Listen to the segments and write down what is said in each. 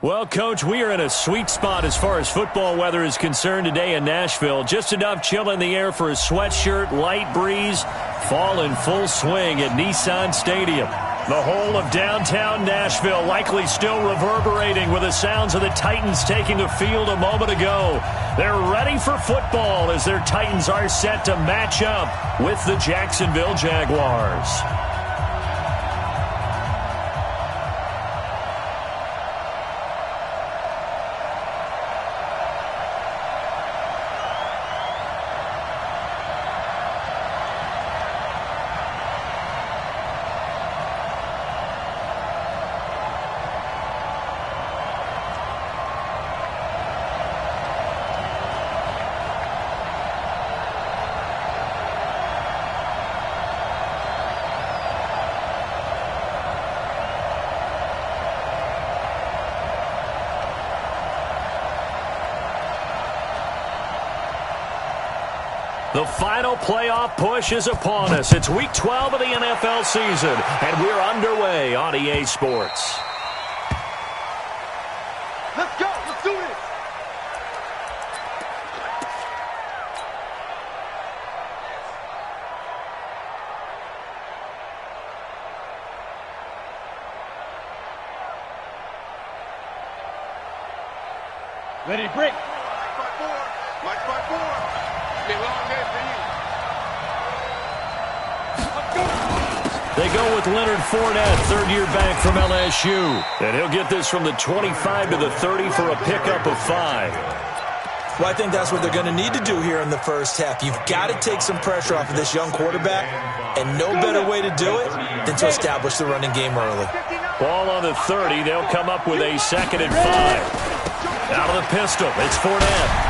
Well, Coach, we are in a sweet spot as far as football weather is concerned today in Nashville. Just enough chill in the air for a sweatshirt, light breeze, fall in full swing at Nissan Stadium. The whole of downtown Nashville likely still reverberating with the sounds of the Titans taking the field a moment ago. They're ready for football as their Titans are set to match up with the Jacksonville Jaguars. The final playoff push is upon us. It's Week 12 of the NFL season, and we're underway on EA Sports. Let's go. Let's do this. Ready to break. Mike by four. Mike by four. They go with Leonard Fournette, third-year back from LSU. And he'll get this from the 25 to the 30 for a pickup of 5. Well, I think that's what they're going to need to do here in the first half. You've got to take some pressure off of this young quarterback, and no better way to do it than to establish the running game early. Ball on the 30. They'll come up with a 2nd and 5. Out of the pistol, it's Fournette.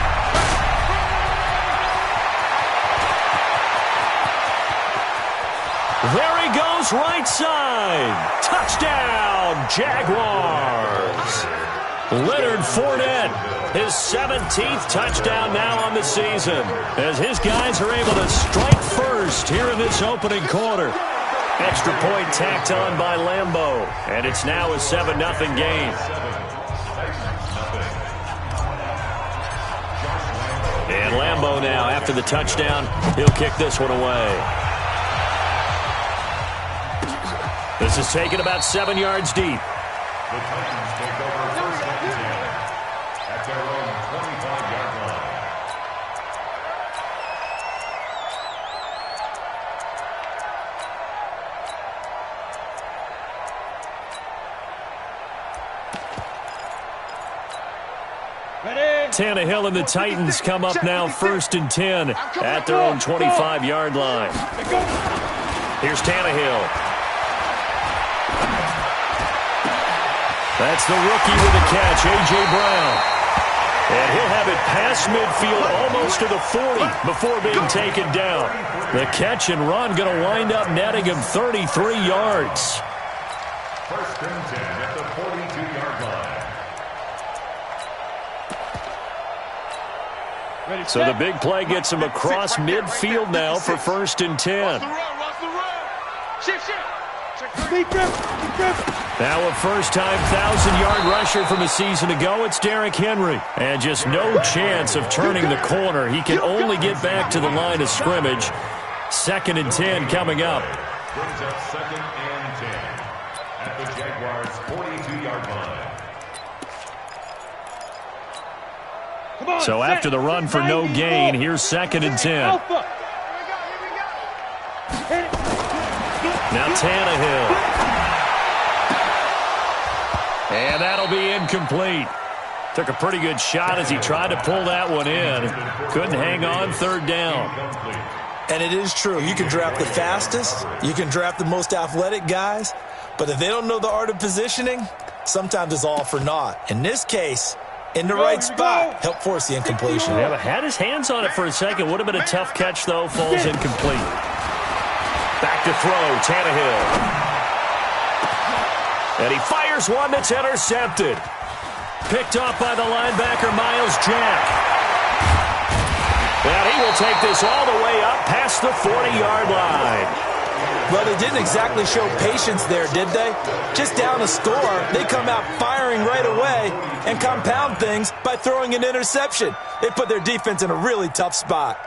There he goes, right side. Touchdown, Jaguars. Leonard Fournette, his 17th touchdown now on the season, as his guys are able to strike first here in this opening quarter. Extra point tacked on by Lambeau, and it's now a 7-0 game. And Lambeau now, after the touchdown, he'll kick this one away. This is taken about 7 yards deep. The Titans take over first and 10 at their own 25-yard line. Tannehill and the Titans come up now 1st and 10 at their own 25-yard line. Here's Tannehill. That's the rookie with the catch, A.J. Brown. And he'll have it past midfield almost to the 40 before being taken down. The catch and run going to wind up netting him 33 yards. 1st and 10 at the 42-yard line. So the big play gets him across midfield now for 1st and 10. Now a first-time 1,000-yard rusher from a season ago, it's Derrick Henry. And just no chance of turning the corner. He can only get back to the line of scrimmage. 2nd and 10 coming up. Brings up 2nd and 10 at the Jaguars' 42-yard line. So after the run for no gain, here's 2nd and 10. Now Tannehill. And that'll be incomplete. Took a pretty good shot as he tried to pull that one in. Couldn't hang on, 3rd down. And it is true. You can draft the fastest. You can draft the most athletic guys. But if they don't know the art of positioning, sometimes it's all for naught. In this case, in the right spot, help force the incompletion. Yeah, but had his hands on it for a second. Would have been a tough catch, though. Falls incomplete. Back to throw, Tannehill. And he fires one that's intercepted. Picked off by the linebacker, Myles Jack. And he will take this all the way up past the 40-yard line. Well, they didn't exactly show patience there, did they? Just down a score, they come out firing right away and compound things by throwing an interception. They put their defense in a really tough spot.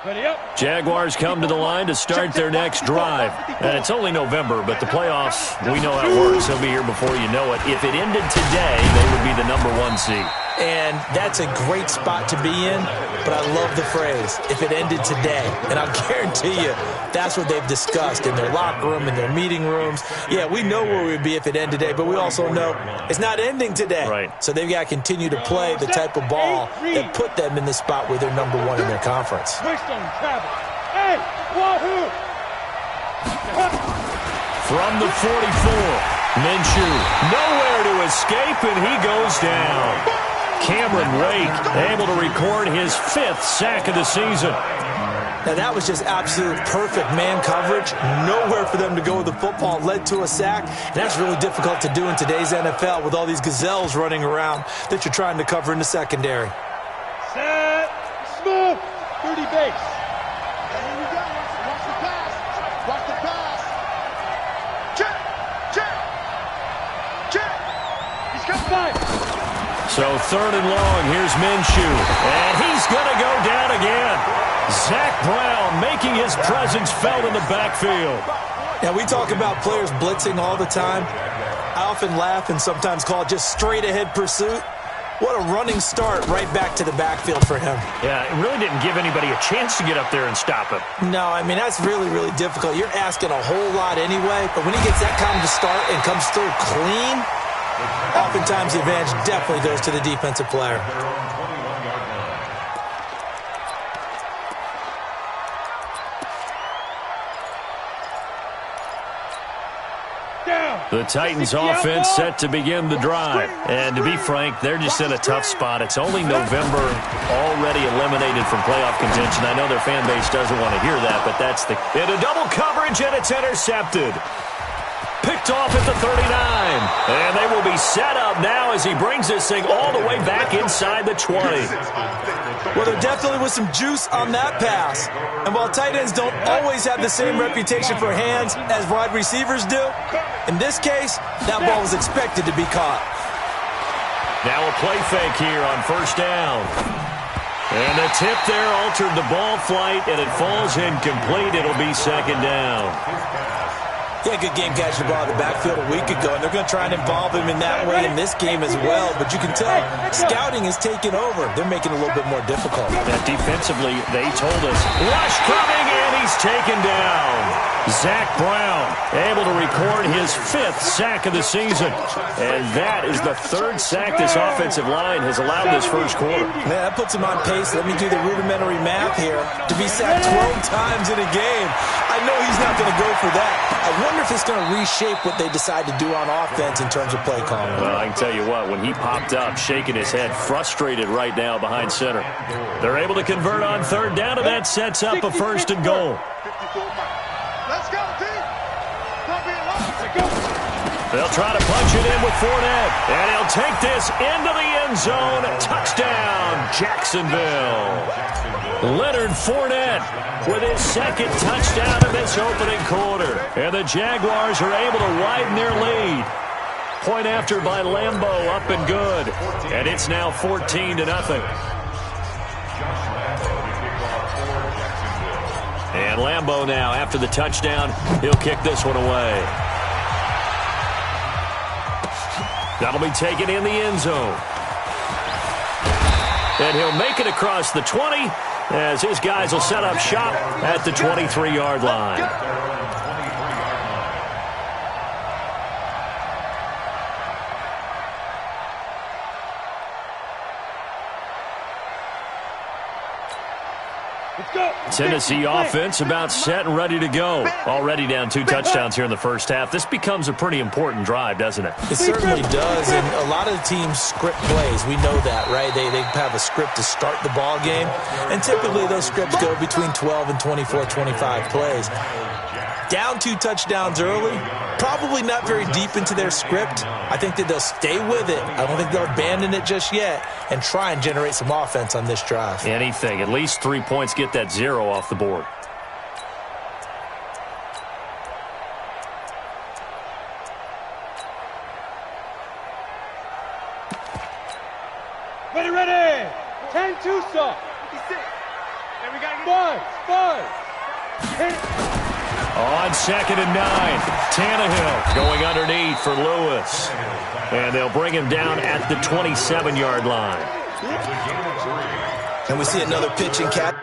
Ready up. Jaguars come to the line to start their next drive. And it's only November, but the playoffs, we know how it works. They'll be here before you know it. If it ended today, they would be the #1 seed. And that's a great spot to be in, but I love the phrase, if it ended today. And I'll guarantee you, that's what they've discussed in their locker room, in their meeting rooms. Yeah, we know where we'd be if it ended today, but we also know it's not ending today. Right. So they've got to continue to play the type of ball that put them in the spot where they're #1 in their conference. Twist on travel. Hey, wahoo! From the 44, Minshew, nowhere to escape, and he goes down. Cameron Wake able to record his 5th sack of the season. Now, that was just absolute perfect man coverage. Nowhere for them to go with the football. Led to a sack. And that's really difficult to do in today's NFL with all these gazelles running around that you're trying to cover in the secondary. Set. Smooth. 30 base. Here we go. Watch the pass. Watch the pass. Check. Check. Check. He's got 5. So 3rd and long, here's Minshew. And he's going to go down again. Zach Brown making his presence felt in the backfield. Now, we talk about players blitzing all the time. I often laugh and sometimes call it just straight-ahead pursuit. What a running start right back to the backfield for him. Yeah, it really didn't give anybody a chance to get up there and stop him. No, I mean, that's really, really difficult. You're asking a whole lot anyway, but when he gets that kind of a start and comes through clean, oftentimes the advantage definitely goes to the defensive player. The Titans offense set to begin the drive. And to be frank, they're just in a tough spot. It's only November, already eliminated from playoff contention. I know their fan base doesn't want to hear that, but that's the... Into double coverage, and it's intercepted. Picked off at the 39. And they will be set up now as he brings this thing all the way back inside the 20. Well, there definitely was some juice on that pass. And while tight ends don't always have the same reputation for hands as wide receivers do, in this case, that ball was expected to be caught. Now a play fake here on 1st down. And the tip there altered the ball flight, and it falls incomplete. It'll be 2nd down. Yeah, good game catching the ball in the backfield a week ago, and they're going to try and involve him in that way in this game as well. But you can tell scouting is taking over. They're making it a little bit more difficult. Yeah, defensively, they told us, rush coming, and he's taken down. Zach Brown able to record his 5th sack of the season. And that is the 3rd sack this offensive line has allowed this first quarter. Man, that puts him on pace. Let me do the rudimentary math here. To be sacked 12 times in a game, I know he's not going to go for that. I wonder if it's going to reshape what they decide to do on offense in terms of play calling. Well, I can tell you what, when he popped up, shaking his head, frustrated right now behind center. They're able to convert on 3rd down, and that sets up a 1st and goal. Let's go, team. They'll try to punch it in with Fournette, and he'll take this into the end zone. Touchdown, Jacksonville. Leonard Fournette with his 2nd touchdown in this opening quarter. And the Jaguars are able to widen their lead. Point after by Lambeau, up and good. And it's now 14-0. And Lambeau now, after the touchdown, he'll kick this one away. That'll be taken in the end zone. And he'll make it across the 20 as his guys will set up shop at the 23-yard line. Tennessee offense about set and ready to go. Already down 2 touchdowns here in the first half. This becomes a pretty important drive, doesn't it? It certainly does, and a lot of the teams script plays. We know that, right? They have a script to start the ball game, and typically those scripts go between 12 and 24, 25 plays. Down 2 touchdowns early, probably not very deep into their script. I think that they'll stay with it. I don't think they'll abandon it just yet and try and generate some offense on this drive. Anything. At least 3 points, get that 0 off the board. Ready. 10 Tucson. 56. And we got 5. On 2nd and 9, Tannehill going underneath for Lewis. And they'll bring him down at the 27-yard line. And we see another pitch and catch.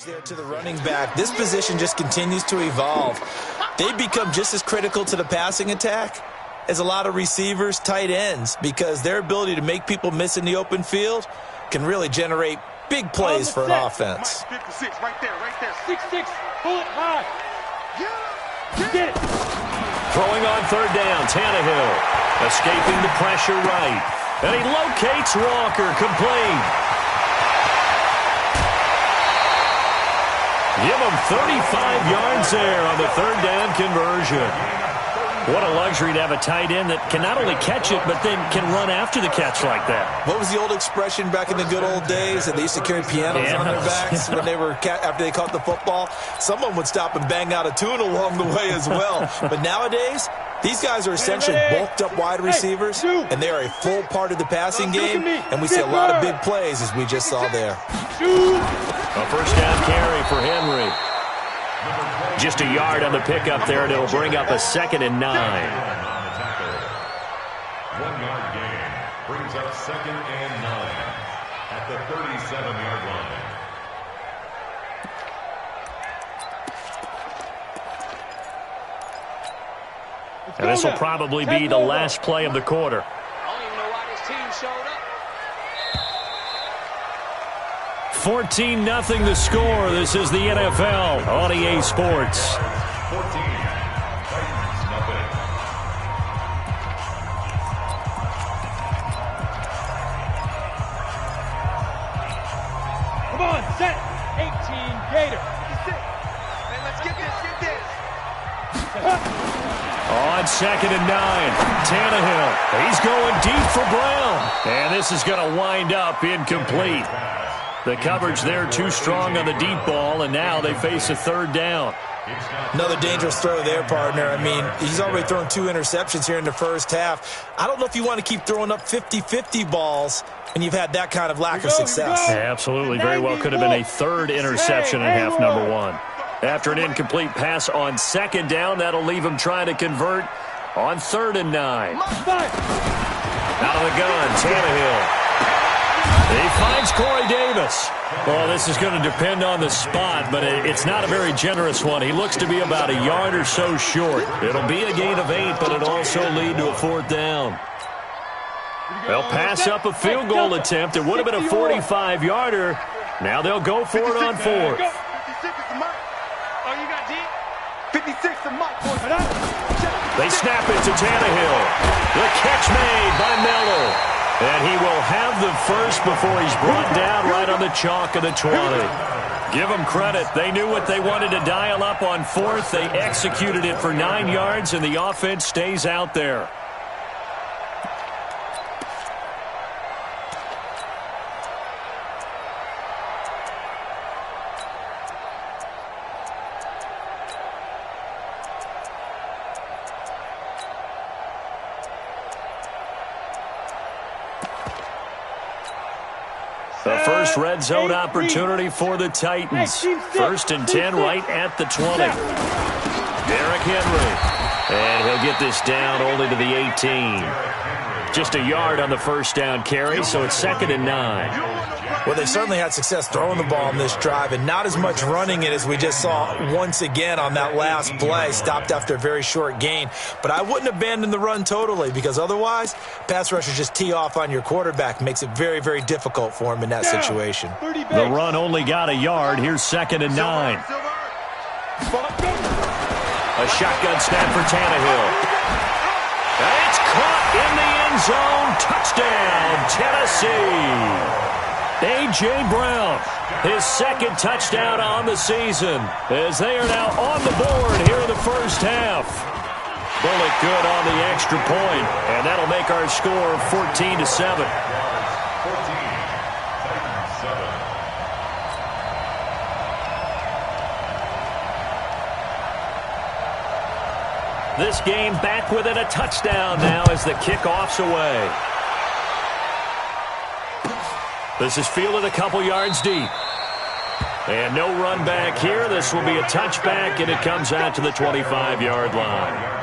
There to the running back. This position just continues to evolve. They become just as critical to the passing attack as a lot of receivers, tight ends, because their ability to make people miss in the open field can really generate big plays for an offense. 56, right there. 6-6, pull it high. Get it. Throwing on 3rd down, Tannehill escaping the pressure right. And he locates Walker, complete. Give him 35 yards there on the 3rd down conversion. What a luxury to have a tight end that can not only catch it, but then can run after the catch like that. What was the old expression back in the good old days that they used to carry pianos on their backs when they were after they caught the football? Someone would stop and bang out a tune along the way as well. But nowadays, these guys are essentially bulked up wide receivers, and they are a full part of the passing game, and we see a lot of big plays as we just saw there. A 1st down carry for Henry. Just a yard on the pickup there, and it'll bring up a 2nd and 9. 1-yard gain brings up 2nd and 9 at the 37-yard line. And this will probably be the last play of the quarter. I don't even know why this team showed up. 14-0 the score. This is the NFL on EA Sports. 14, Titans nothing. Come on, set. 18 Gator. Man, let's get this. On 2nd and 9, Tannehill. He's going deep for Brown. And this is going to wind up incomplete. The coverage there too strong on the deep ball, and now they face a 3rd down. Another dangerous throw there, partner. I mean, he's already thrown 2 interceptions here in the first half. I don't know if you want to keep throwing up 50-50 balls, and you've had that kind of lack of success. Yeah, absolutely. Very well could have been a 3rd interception in half number 1. After an incomplete pass on 2nd down, that'll leave him trying to convert on 3rd and 9. Out of the gun, Tannehill. He finds Corey Davis. Well, this is going to depend on the spot, but it's not a very generous one. He looks to be about a yard or so short. It'll be a gain of 8, but it'll also lead to a 4th down. They'll pass up a field goal attempt. It would have been a 45-yarder. Now they'll go for it on 4th. 56 is the mark. Oh, you got D? 56 is the mark. They snap it to Tannehill. The catch made by Miller. And he will have the first before he's brought down right on the chalk of the 20. Give them credit. They knew what they wanted to dial up on 4th. They executed it for 9 yards, and the offense stays out there. The first red zone opportunity for the Titans. 1st and 10 right at the 20. Derrick Henry. And he'll get this down only to the 18. Just a yard on the first down carry, so it's 2nd and 9. Well, they certainly had success throwing the ball on this drive, and not as much running it as we just saw once again on that last play. Stopped after a very short gain. But I wouldn't abandon the run totally, because otherwise, pass rushers just tee off on your quarterback. Makes it very, very difficult for him in that situation. The run only got a yard. Here's 2nd and 9. A shotgun snap for Tannehill. It's caught in the end zone. Touchdown, Tennessee. A.J. Brown, his 2nd touchdown on the season, as they are now on the board here in the first half. Bullock good on the extra point, and that'll make our score 14-7. This game back within a touchdown now as the kickoff's away. This is fielded a couple yards deep. And no run back here. This will be a touchback, and it comes out to the 25-yard line.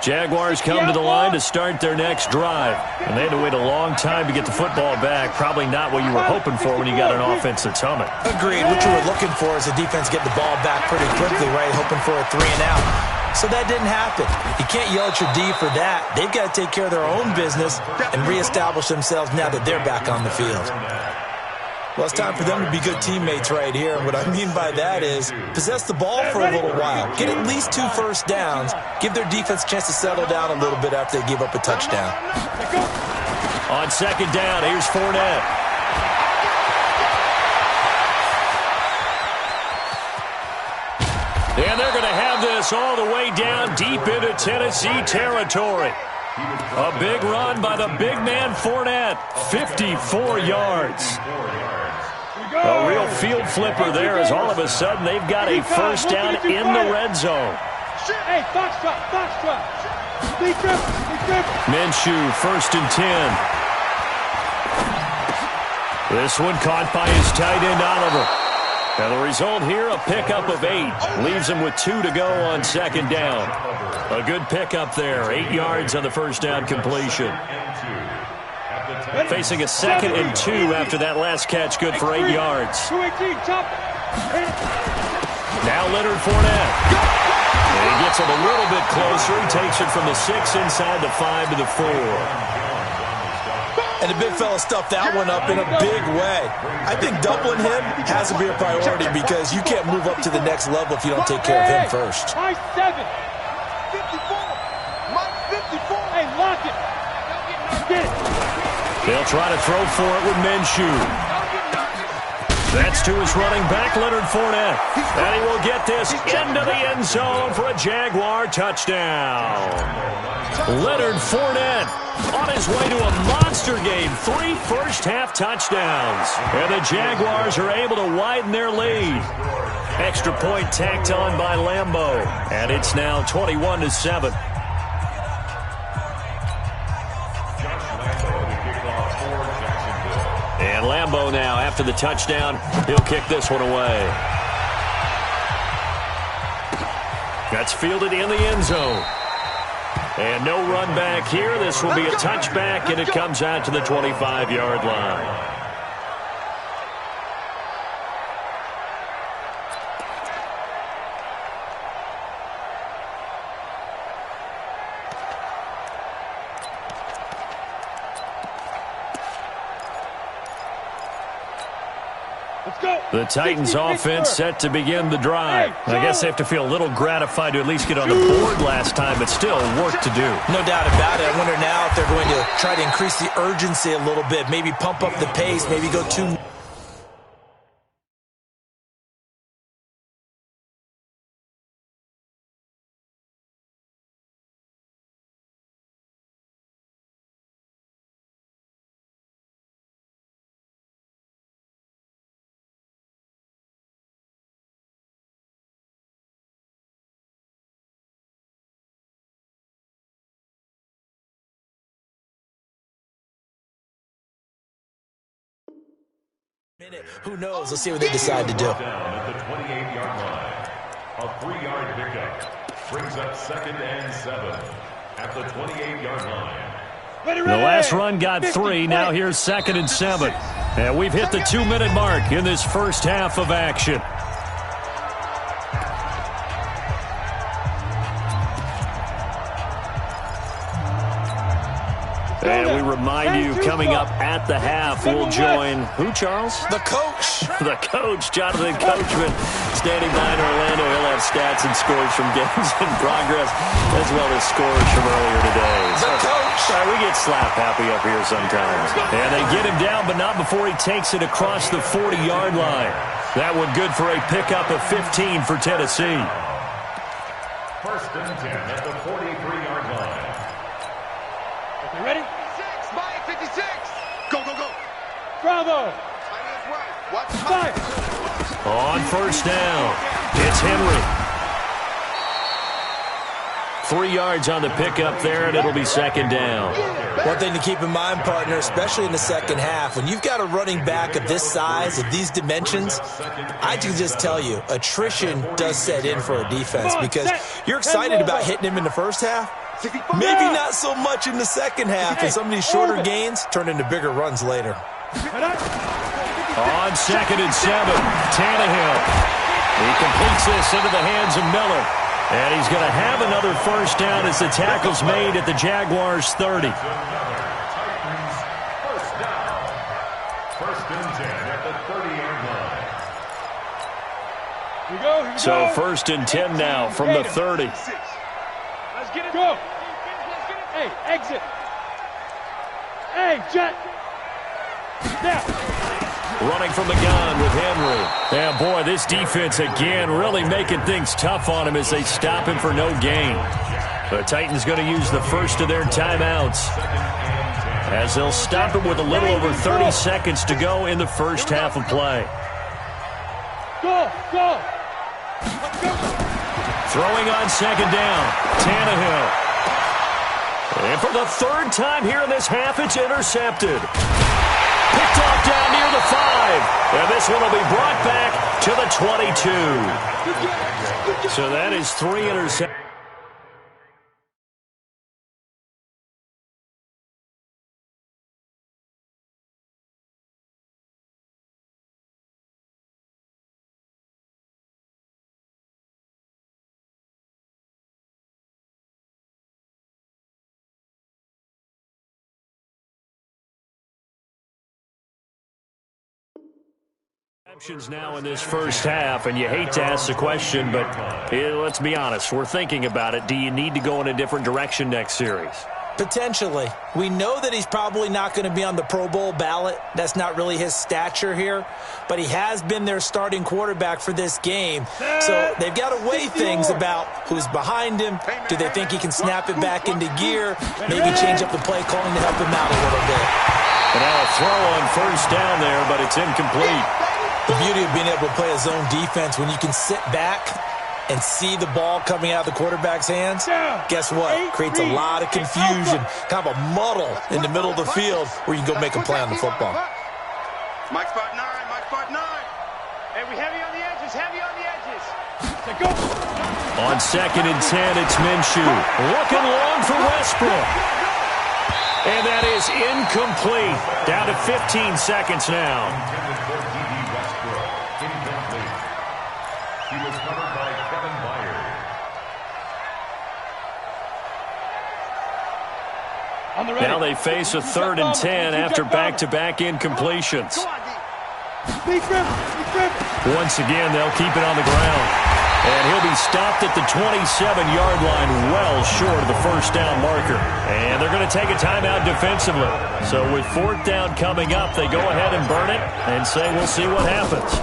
Jaguars come to the line to start their next drive. And they had to wait a long time to get the football back. Probably not what you were hoping for when you got an offense that's humming. Agreed. What you were looking for is the defense get the ball back pretty quickly, right? Hoping for a 3 and out. So that didn't happen. You can't yell at your D for that. They've got to take care of their own business and reestablish themselves now that they're back on the field. Well, it's time for them to be good teammates right here. And what I mean by that is possess the ball for a little while. Get at least 2 first downs. Give their defense a chance to settle down a little bit after they give up a touchdown. On 2nd down, here's Fournette. And they're going to have this all the way down deep into Tennessee territory. A big run by the big man Fournette. 54 yards. A real field flipper there as all of a sudden they've got a first down in the red zone. Hey, foxtrot. Minshew, 1st and 10. This one caught by his tight end, Oliver. And the result here, a pickup of 8. Leaves him with 2 to go on 2nd down. A good pickup there. 8 yards on the first down completion. Facing a 2nd and 2 after that last catch, good for 8 yards. Now Leonard Fournette. And he gets it a little bit closer. He takes it from the 6 inside the 5 to the 4. And the big fella stuffed that one up in a big way. I think doubling him has to be a priority because you can't move up to the next level if you don't take care of him first. High 7. 54. Mike 54. Hey, lock it. Get it. They'll try to throw for it with Minshew. That's to his running back, Leonard Fournette. And he will get this into the end zone for a Jaguar touchdown. Leonard Fournette on his way to a monster game. 3 first-half touchdowns. And the Jaguars are able to widen their lead. Extra point tacked on by Lambeau. And it's now 21-7. And Lambeau now, after the touchdown, he'll kick this one away. That's fielded in the end zone. And no run back here. This will be a touchback, and it comes out to the 25-yard line. The Titans offense set to begin the drive. I guess they have to feel a little gratified to at least get on the board last time, but still work to do. No doubt about it. I wonder now if they're going to try to increase the urgency a little bit, maybe pump up the pace, maybe go too Who knows? Let's see what they decide to do. Down at the 28-yard line. A 3-yard pickup brings up 2nd and 7 at the 28-yard line. The last run got 3. Now here's 2nd and 7. And we've hit the 2-minute mark in this first half of action. And we remind you, coming up at the half, we'll join who, Charles? The coach. The coach, Jonathan Coachman, standing by in Orlando. He'll have stats and scores from games in progress, as well as scores from earlier today. The coach. We get slap happy up here sometimes. And they get him down, but not before he takes it across the 40-yard line. That one good for a pickup of 15 for Tennessee. 1st and 10 at the 43-yard line. Okay, ready? 56. Go, go, go. Bravo. Watch 5. On 1st down, it's Henry. 3 yards on the pickup there, and it'll be 2nd down. One thing to keep in mind, partner, especially in the second half, when you've got a running back of this size, of these dimensions, I can just tell you, attrition does set in for a defense because you're excited about hitting him in the first half. Maybe not so much in the second half, and some of these shorter gains turn into bigger runs later. On 2nd and 7, Tannehill. He completes this into the hands of Miller. And he's going to have another 1st down as the tackle's made at the Jaguars' 30. 1st down. 1st and 10 at the 30-yard line. Here we go. So 1st and 10 now from the 30. Let's get it. Go. Hey, exit. Hey, jet. Now. Running from the gun with Henry. Yeah, boy, this defense again really making things tough on him as they stop him for no gain. The Titans going to use the first of their timeouts as they'll stop him with a little over 30 seconds to go in the first half of play. Go, go. Throwing on 2nd down, Tannehill. And for the 3rd time here in this half, it's intercepted. Picked off down near the 5. And this one will be brought back to the 22. So that is 3 interceptions. Now in this first half, and you hate to ask the question, but let's be honest, we're thinking about it. Do you need to go in a different direction next series? Potentially. We know that he's probably not going to be on the Pro Bowl ballot. That's not really his stature here, but he has been their starting quarterback for this game. So they've got to weigh things about who's behind him. Do they think he can snap it back into gear? Maybe change up the play calling to help him out a little bit. And now a throw on 1st down there, but it's incomplete. The beauty of being able to play a zone defense, when you can sit back and see the ball coming out of the quarterback's hands, guess what? Creates a lot of confusion, kind of a muddle in the middle of the field where you can go make a play on the football. Mike spot 9, Mike spot 9. Hey, we heavy on the edges, heavy on the edges. So go. On 2nd and 10, it's Minshew. Looking long for Westbrook. And that is incomplete. Down to 15 seconds now. He was covered by Kevin Byard. Now they face a 3rd and 10 after back-to-back incompletions. Once again, they'll keep it on the ground. And he'll be stopped at the 27-yard line, well short of the 1st down marker. And they're going to take a timeout defensively. So with 4th down coming up, they go ahead and burn it and say we'll see what happens.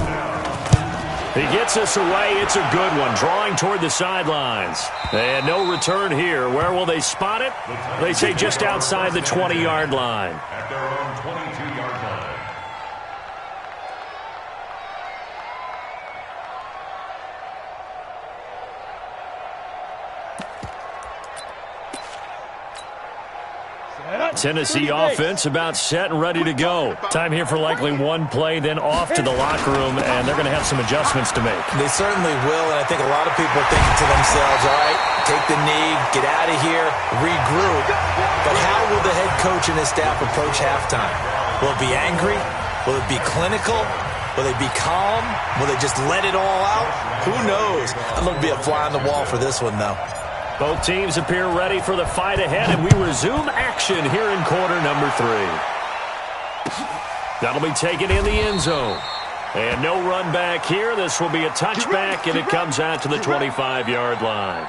He gets us away. It's a good one, drawing toward the sidelines. And no return here. Where will they spot it? They say just outside the 20-yard line. At their own 22-yard line. Tennessee offense about set and ready to go. Time here for likely one play, then off to the locker room, and they're going to have some adjustments to make. They certainly will, and I think a lot of people are thinking to themselves, all right, take the knee, get out of here, regroup. But how will the head coach and his staff approach halftime? Will it be angry? Will it be clinical? Will they be calm? Will they just let it all out? Who knows? I'm going to be a fly on the wall for this one, though. Both teams appear ready for the fight ahead, and we resume action here in quarter number 3. That'll be taken in the end zone. And no run back here. This will be a touchback, and it comes out to the 25-yard line.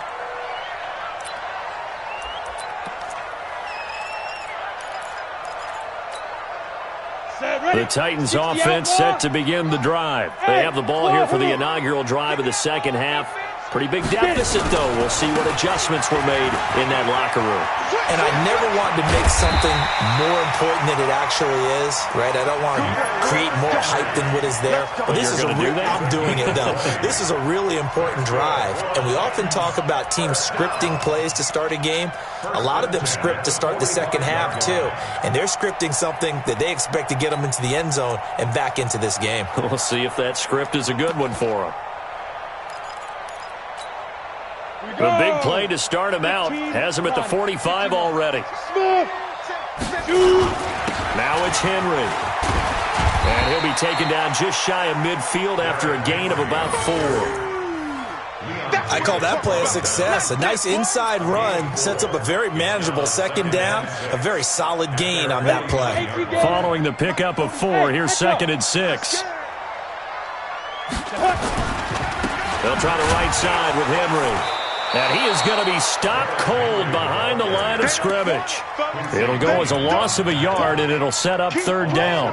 The Titans offense set to begin the drive. They have the ball here for the inaugural drive of the second half. Pretty big deficit, though. We'll see what adjustments were made in that locker room. And I never want to make something more important than it actually is, right? I don't want to create more hype than what is there. But this is I'm doing it, though. This is a really important drive. And we often talk about teams scripting plays to start a game. A lot of them script to start the second half, too. And they're scripting something that they expect to get them into the end zone and back into this game. We'll see if that script is a good one for them. The big play to start him out has him at the 45 already. Now it's Henry. And he'll be taken down just shy of midfield after a gain of about 4. I call that play a success. A nice inside run sets up a very manageable second down. A very solid gain on that play. Following the pickup of 4, here's 2nd and 6. They'll try the right side with Henry. And he is going to be stopped cold behind the line of scrimmage. It'll go as a loss of a yard, and it'll set up 3rd down.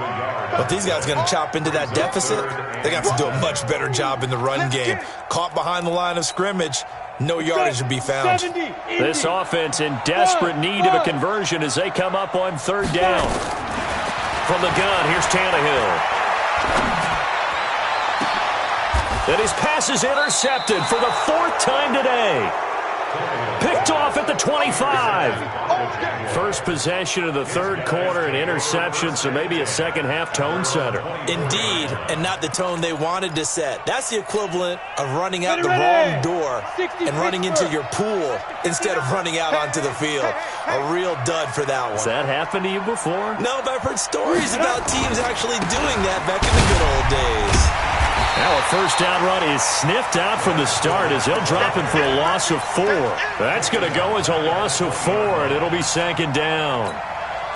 But these guys are going to chop into that deficit. They're going to have to do a much better job in the run game. Caught behind the line of scrimmage, no yardage to be found. This offense in desperate need of a conversion as they come up on 3rd down. From the gun, here's Tannehill. And his pass is intercepted for the 4th time today. Picked off at the 25. First possession of the 3rd quarter, an interception, so maybe a second-half tone setter. Indeed, and not the tone they wanted to set. That's the equivalent of running out the wrong door and running into your pool instead of running out onto the field. A real dud for that one. Has that happened to you before? No, but I've heard stories about teams actually doing that back in the good old days. Now a 1st down run is sniffed out from the start as they'll drop him for a loss of 4. That's going to go as a loss of 4, and it'll be 2nd down.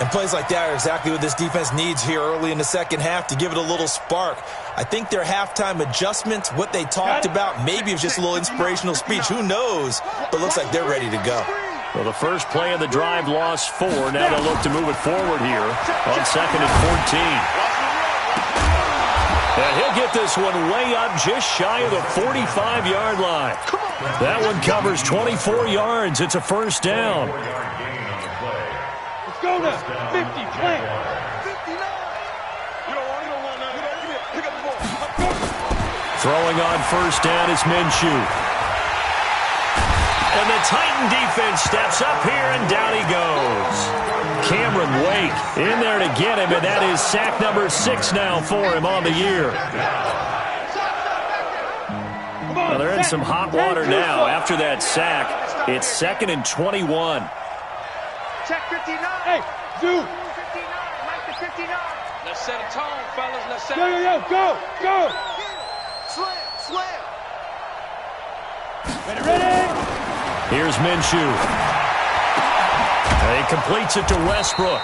And plays like that are exactly what this defense needs here early in the second half to give it a little spark. I think their halftime adjustments, what they talked about, maybe it was just a little inspirational speech. Who knows? But looks like they're ready to go. Well, the first play of the drive lost 4. Now they'll look to move it forward here on 2nd and 14. And he'll get this one way up just shy of the 45-yard line. That one covers 24 yards. It's a 1st down. Let's go now. 50, play. 59. Throwing on 1st down is Minshew. And the Titan defense steps up here, and down he goes. Cameron Wake in there to get him, and that is sack number 6 now for him on the year. Well, they're in some hot water now. After that sack, it's 2nd and 21. Check 59. Hey, Zoo. 59. Mike the 59. Let's set a tone, fellas. Let's set Go. Slam. Ready. Here's Minshew. He completes it to Westbrook.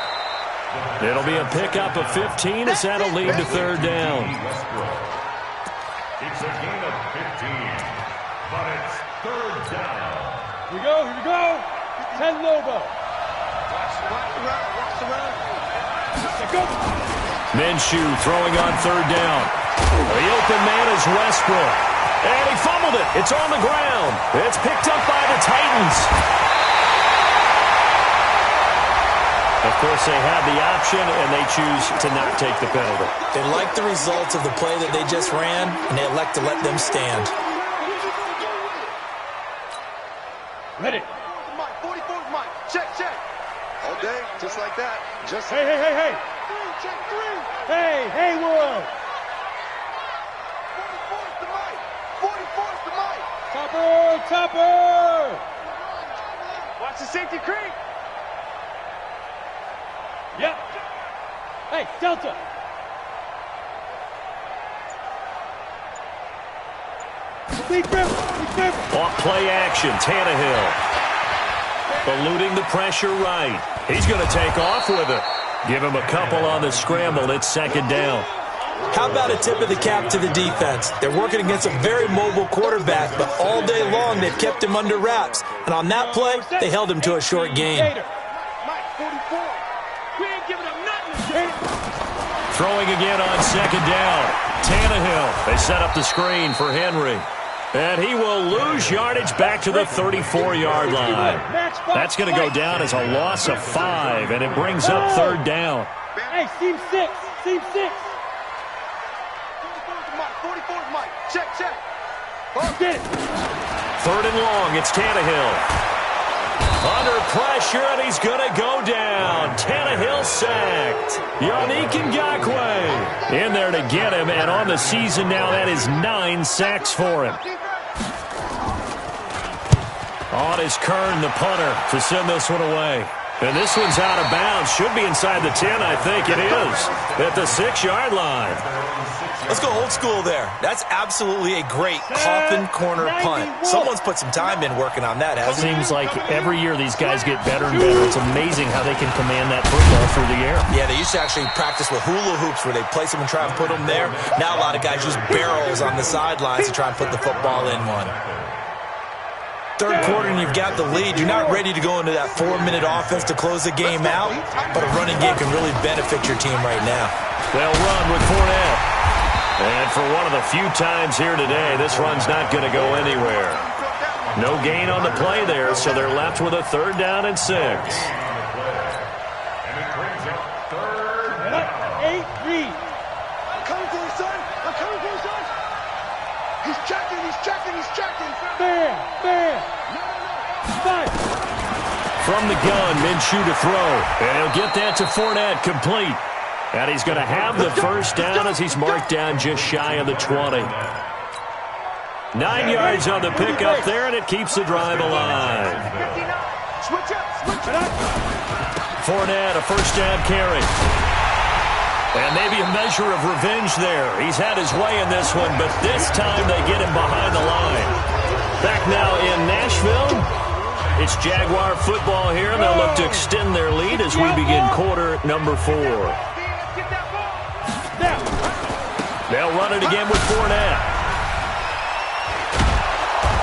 It'll be a pickup of 15 as that'll lead to 3rd down. It's a gain of 15, but it's 3rd down. Here we go. 10 Lobo. Watch the run. Go. Minshew throwing on 3rd down. The open man is Westbrook. And he fumbled it. It's on the ground. It's picked up by the Titans. Of course, they have the option, and they choose to not take the penalty. They like the results of the play that they just ran, and they elect to let them stand. Ready. Mike, 44's Mike. Check. All day. Just like that. Just Hey. check three. Hey, Haywood. 44's the mic. 44's the mic. Topper. Watch the safety creep. Yep. Hey, Delta. Lead grip. Off play action, Tannehill. Eluding the pressure right. He's going to take off with it. Give him a couple on the scramble. It's second down. How about a tip of the cap to the defense? They're working against a very mobile quarterback, but all day long they've kept him under wraps. And on that play, they held him to a short gain. Mike, 44. We ain't giving up nothing. Throwing again on second down. Tannehill. They set up the screen for Henry. And he will lose yardage back to the 34-yard line. That's going to go down as a loss of 5, and it brings up third down. Hey, seam 6. 44's Mike. 44's Mike. Check. Get it. Third and long, it's Tannehill. Under pressure, and he's going to go down. Tannehill sacked. Yannick Ngakoue in there to get him, and on the season now, that is 9 sacks for him. On is Kern, the punter, to send this one away. And this one's out of bounds. Should be inside the 10, I think it is. At the 6-yard line. Let's go old school there. That's absolutely a great coffin corner punt. Someone's put some time in working on that, hasn't he? Seems like every year these guys get better and better. It's amazing how they can command that football through the air. Yeah, they used to actually practice with hula hoops where they place them and try and put them there. Now a lot of guys use barrels on the sidelines to try and put the football in one. Third quarter and you've got the lead. You're not ready to go into that 4-minute offense to close the game out, but a running game can really benefit your team right now. They'll run with Fournette. And for one of the few times here today, this run's not going to go anywhere. No gain on the play there, so they're left with a 3rd down and 6. And it brings up third down. 8 read. I'm coming for you, son. He's checking. Bam. 5. From the gun, Minshew to throw. And he'll get that to Fournette, complete. And he's going to have the first down as he's marked down just shy of the 20. 9 yards on the pickup there, and it keeps the drive alive. Switch up. Fournette, a first down carry. And maybe a measure of revenge there. He's had his way in this one, but this time they get him behind the line. Back now in Nashville. It's Jaguar football here, and they'll look to extend their lead as we begin quarter number 4. They'll run it again with Fournette.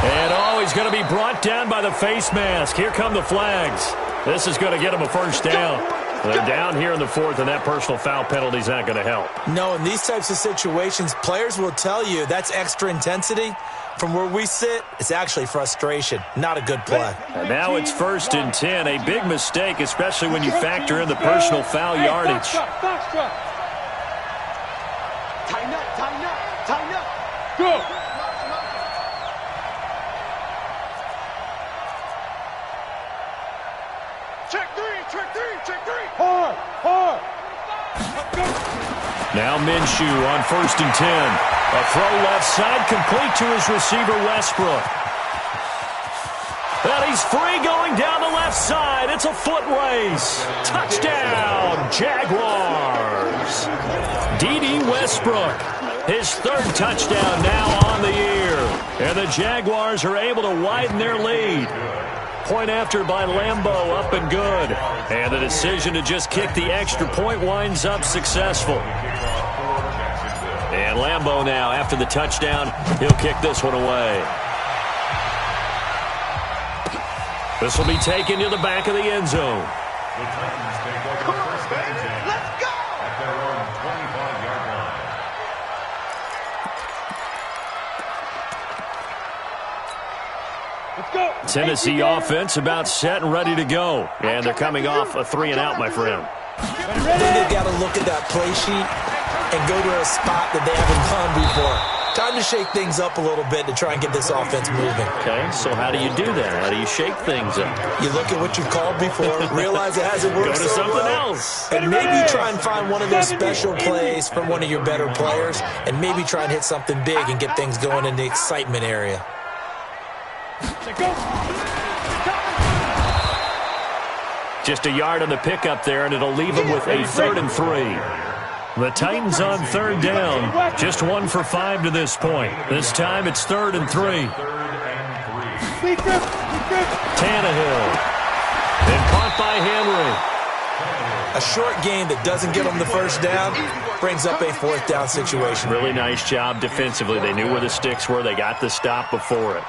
And he's going to be brought down by the face mask. Here come the flags. This is going to get him a first down. They're down here in the 4th, and that personal foul penalty is not going to help. No, in these types of situations, players will tell you that's extra intensity. From where we sit, it's actually frustration. Not a good play. And now it's 1st and 10. A big mistake, especially when you factor in the personal foul yardage. Foxtrot. Tighten up. Go. Check three. Hard. Now Minshew on 1st and 10. A throw left side, complete to his receiver, Westbrook. And he's free going down the left side. It's a foot race. Touchdown, Jaguars. D.D. Westbrook, his 3rd touchdown now on the year. And the Jaguars are able to widen their lead. Point after by Lambeau, up and good. And the decision to just kick the extra point winds up successful. And Lambeau now, after the touchdown, he'll kick this one away. This will be taken to the back of the end zone. The Titans take over first and 10. Let's go. At their own 25-yard line. Let's go. Tennessee offense about set and ready to go. And they're coming off a 3-and-out, my friend. Then they've got to look at that play sheet and go to a spot that they haven't done before. Time to shake things up a little bit to try and get this offense moving. Okay, so how do you do that? How do you shake things up? You look at what you've called before, realize it hasn't worked Go to so something well, else. and maybe try and find one of those special plays from one of your better players, and maybe try and hit something big and get things going in the excitement area. Just a yard on the pickup there, and it'll leave them with a 3rd and 3. The Titans on 3rd down. Just 1 for 5 to this point. This time it's 3rd and 3. Tannehill. And caught by Henry. A short game that doesn't get them the first down brings up a 4th down situation. Really nice job defensively. They knew where the sticks were. They got the stop before it.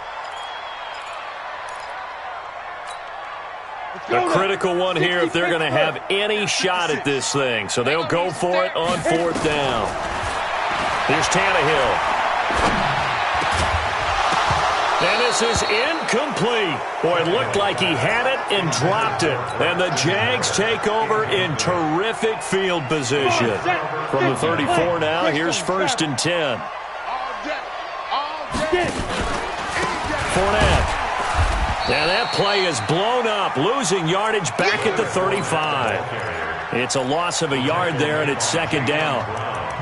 A critical one here if they're going to have any shot at this thing. So they'll go for it on 4th down. Here's Tannehill. And this is incomplete. Boy, it looked like he had it and dropped it. And the Jags take over in terrific field position. From the 34 now, here's 1st and 10. Fournette. And that play is blown up, losing yardage back at the 35. It's a loss of a yard there, and it's 2nd down.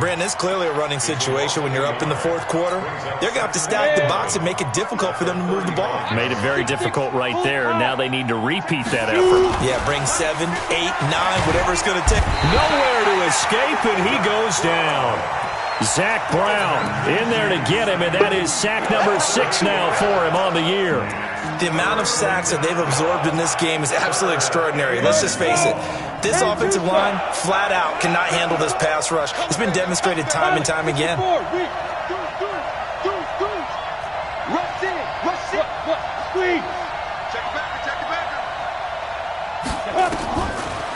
Brandon, it's clearly a running situation when you're up in the 4th quarter. They're going to have to stack the box and make it difficult for them to move the ball. Made it very difficult right there. Now they need to repeat that effort. Yeah, bring 7, 8, 9, whatever it's going to take. Nowhere to escape, and he goes down. Zach Brown in there to get him, and that is sack number 6 now for him on the year. The amount of sacks that they've absorbed in this game is absolutely extraordinary. Let's just face it. This offensive line, flat out, cannot handle this pass rush. It's been demonstrated time and time again.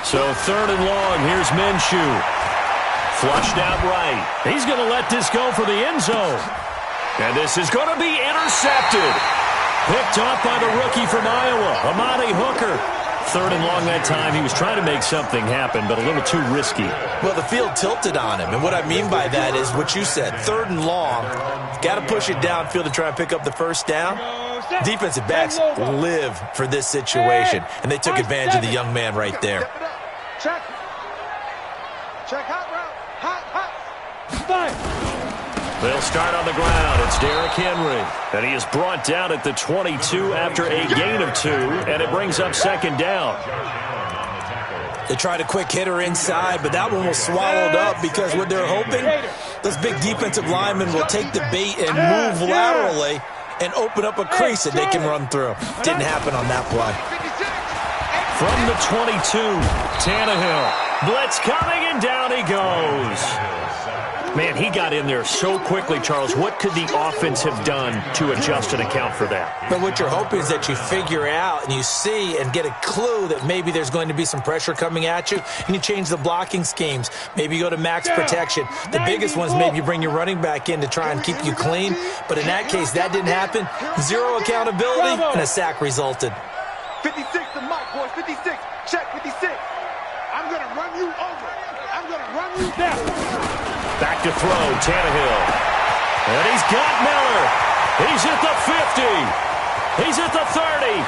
So 3rd and long, here's Minshew. Flushed out right. He's going to let this go for the end zone. And this is going to be intercepted. Picked off by the rookie from Iowa, Amani Hooker. 3rd and long that time. He was trying to make something happen, but a little too risky. Well, the field tilted on him, and what I mean by that is what you said. 3rd and long, got to push it downfield to try and pick up the 1st down. Defensive backs live for this situation, and they took advantage of the young man right there. Check. Check hot route. Hot. They'll start on the ground. It's Derrick Henry. And he is brought down at the 22 after a gain of 2, and it brings up 2nd down. They tried a quick hitter inside, but that one was swallowed up because what they're hoping, those big defensive linemen will take the bait and move laterally and open up a crease that they can run through. Didn't happen on that play. From the 22, Tannehill. Blitz coming, and down he goes. Man, he got in there so quickly, Charles. What could the offense have done to adjust and account for that? But what you're hoping is that you figure out and you see and get a clue that maybe there's going to be some pressure coming at you, and you change the blocking schemes. Maybe you go to max protection. The biggest one is maybe you bring your running back in to try and keep you clean. But in that case, that didn't happen. 0 accountability, and a sack resulted. 56 to Mike, boys. 56. Check 56. I'm going to run you over. I'm going to run you down. Back to throw, Tannehill. And he's got Miller. He's at the 50. He's at the 30.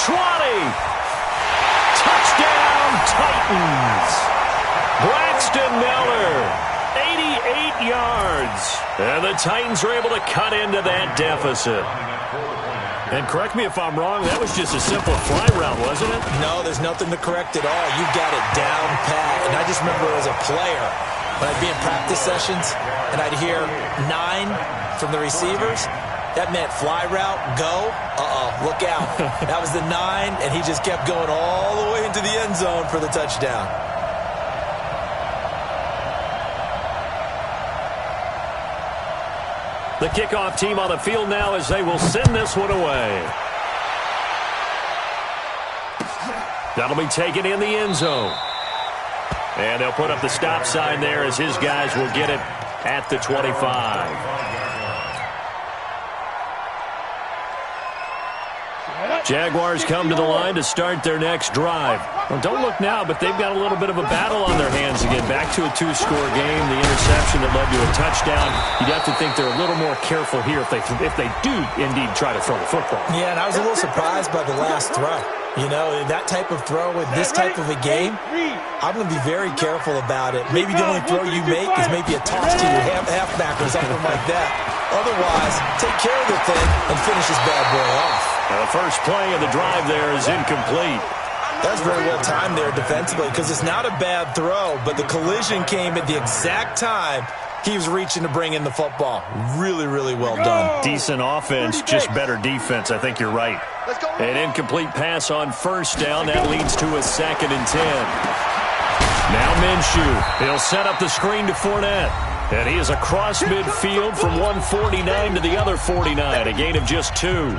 20. Touchdown, Titans. Braxton Miller, 88 yards. And the Titans are able to cut into that deficit. And correct me if I'm wrong, that was just a simple fly route, wasn't it? No, there's nothing to correct at all. You got it down pat. And I just remember as a player, when I'd be in practice sessions and I'd hear 9 from the receivers, that meant fly route, go, look out. That was the 9, and he just kept going all the way into the end zone for the touchdown. The kickoff team on the field now as they will send this one away. That'll be taken in the end zone. And they'll put up the stop sign there as his guys will get it at the 25. Jaguars come to the line to start their next drive. Well, don't look now, but they've got a little bit of a battle on their hands again. Back to a two-score game. The interception that led to a touchdown. You'd have to think they're a little more careful here if they do indeed try to throw the football. Yeah, and I was a little surprised by the last throw. You know, that type of throw in this type of a game, I'm going to be very careful about it. Maybe the only throw you make is maybe a toss to your halfback or something like that. Otherwise, take care of the thing and finish this bad boy off. Now, the first play of the drive there is incomplete. That's very well timed there defensively because it's not a bad throw, but the collision came at the exact time he was reaching to bring in the football. Really, really well done. Decent offense, just better defense. I think you're right. An incomplete pass on first down. That leads to a 2nd and 10. Now Minshew. He'll set up the screen to Fournette. And he is across midfield from 149 to the other 49. A gain of just 2.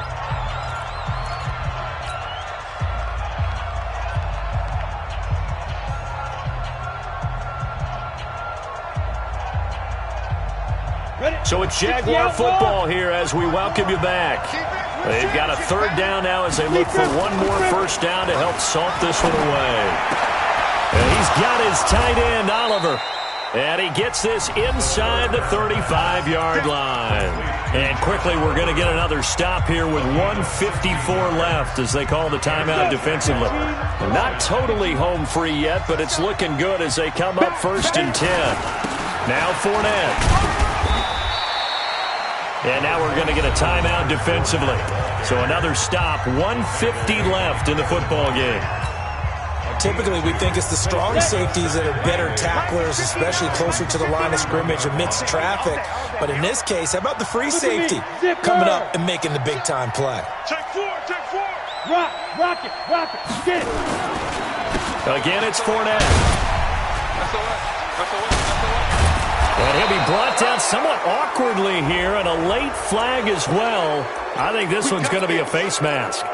So it's Jaguar football here as we welcome you back. They've got a 3rd down now as they look for one more first down to help salt this one away. And he's got his tight end, Oliver. And he gets this inside the 35-yard line. And quickly we're going to get another stop here with 1:54 left as they call the timeout defensively. Not totally home free yet, but it's looking good as they come up 1st and 10. Now Fournette. And now we're going to get a timeout defensively. So another stop, 1:50 left in the football game. Typically, we think it's the strong safeties that are better tacklers, especially closer to the line of scrimmage amidst traffic. But in this case, how about the free safety coming up and making the big-time play? Check 4, check 4. Rock it. Get it. Again, it's Fournette. That's the way. And he'll be brought down somewhat awkwardly here, and a late flag as well. I think this one's going to be a face mask.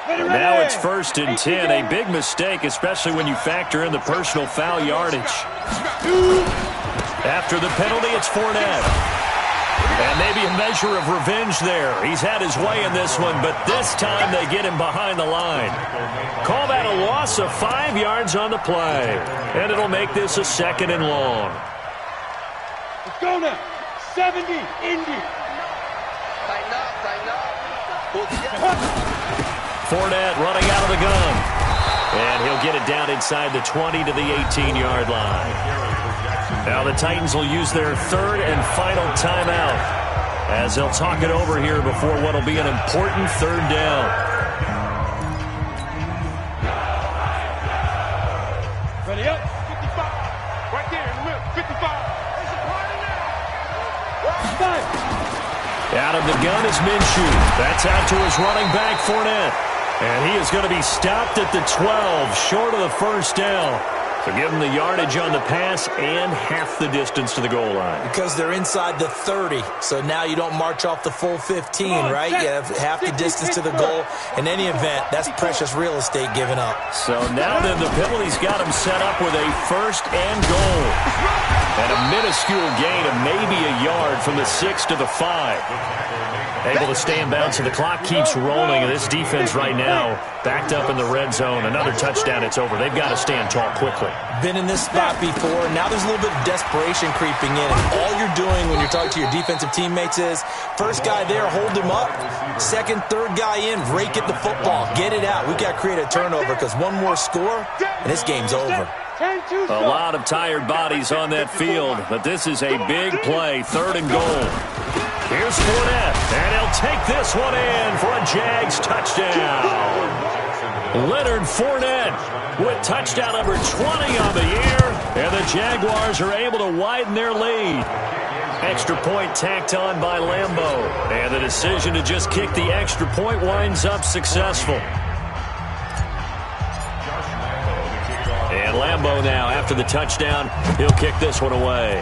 Now it's 1st and 10. A big mistake, especially when you factor in the personal foul yardage. After the penalty, it's Fournette. And maybe a measure of revenge there. He's had his way in this one, but this time they get him behind the line. Call that a loss of 5 yards on the play. And it'll make this a 2nd and long. Let's go now. 70, Indy. Fournette running out of the gun. And he'll get it down inside the 20 to the 18-yard line. Now the Titans will use their 3rd and final timeout as they'll talk it over here before what will be an important 3rd down. Ready up. 55. Right there in the middle. 55. It's a party now. Out of the gun is Minshew. That's out to his running back, Fournette. And he is going to be stopped at the 12, short of the first down. So give them the yardage on the pass and half the distance to the goal line. Because they're inside the 30, so now you don't march off the full 15, right? You have half the distance to the goal. In any event, that's precious real estate given up. So now then the penalty's got him set up with a 1st and goal. And a minuscule gain of maybe a yard from the 6 to the 5. Able to stay in bounds, so the clock keeps rolling. And this defense right now backed up in the red zone. Another touchdown, it's over. They've got to stand tall quickly. Been in this spot before. Now there's a little bit of desperation creeping in. And all you're doing when you're talking to your defensive teammates is, first guy there, hold him up. 2nd, 3rd guy in, rake at the football. Get it out. We've got to create a turnover because one more score, and this game's over. A lot of tired bodies on that field, but this is a big play, 3rd and goal. Here's Fournette, and he'll take this one in for a Jags touchdown. Leonard Fournette with touchdown number 20 on the year, and the Jaguars are able to widen their lead. Extra point tacked on by Lambeau, and the decision to just kick the extra point winds up successful. And Lambeau now, after the touchdown, he'll kick this one away.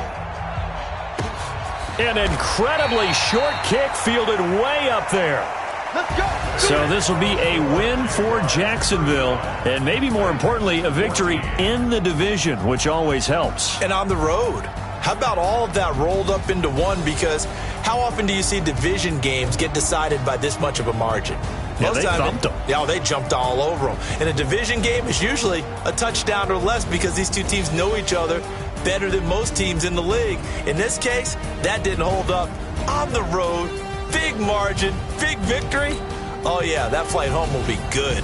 An incredibly short kick fielded way up there. Let's go. So this will be a win for Jacksonville, and maybe more importantly, a victory in the division, which always helps. And on the road. How about all of that rolled up into one? Because How often do you see division games get decided by this much of a margin? Yeah, they thumped them. Yeah, they jumped all over them. And a division game is usually a touchdown or less because these two teams know each other better than most teams in the league. In this case, that didn't hold up. On the road, big margin, big victory. Oh, yeah, that flight home will be good.